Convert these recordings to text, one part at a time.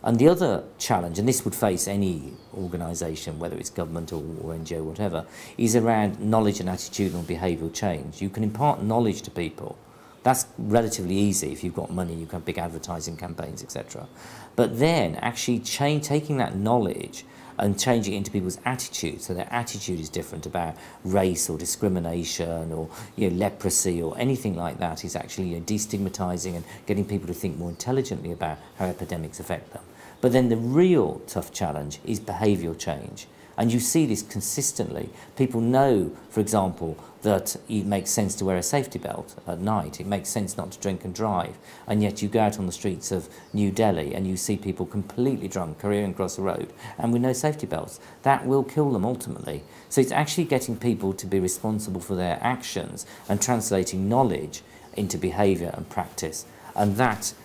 And the other challenge, and this would face any organisation, whether it's government or NGO, whatever, is around knowledge and attitudinal behavioural change. You can impart knowledge to people. That's relatively easy if you've got money, you can have big advertising campaigns, etc. But then actually taking that knowledge and changing it into people's attitudes, so their attitude is different about race or discrimination or leprosy or anything like that, is actually destigmatising and getting people to think more intelligently about how epidemics affect them. But then the real tough challenge is behavioural change. And you see this consistently. People know, for example, that it makes sense to wear a safety belt at night. It makes sense not to drink and drive. And yet you go out on the streets of New Delhi and you see people completely drunk, careering across the road, and with no safety belts. That will kill them ultimately. So it's actually getting people to be responsible for their actions and translating knowledge into behaviour and practice. And that,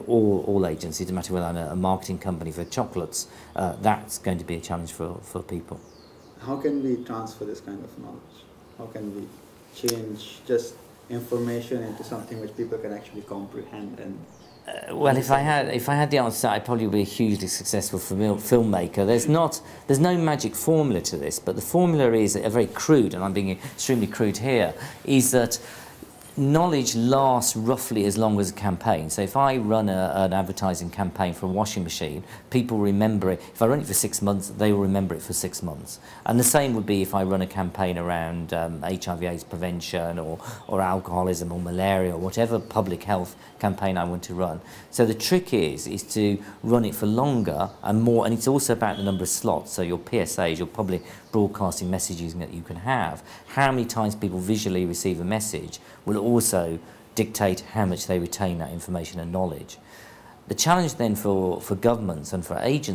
all agencies, no matter whether I'm a marketing company for chocolates, that's going to be a challenge for people. How can we transfer this kind of knowledge? How can we change just information into something which people can actually comprehend? And well, if I had the answer, I'd probably be a hugely successful filmmaker. There's no magic formula to this, but the formula is a very crude, and I'm being extremely crude here, is that knowledge lasts roughly as long as a campaign. So if I run an advertising campaign for a washing machine, people remember it. If I run it for 6 months, they will remember it for 6 months. And the same would be if I run a campaign around HIV/AIDS prevention or alcoholism or malaria or whatever public health campaign I want to run. So the trick is to run it for longer and more, and it's also about the number of slots. So your PSAs, your public broadcasting messages that you can have, how many times people visually receive a message will also dictate how much they retain that information and knowledge. The challenge then for governments and for agencies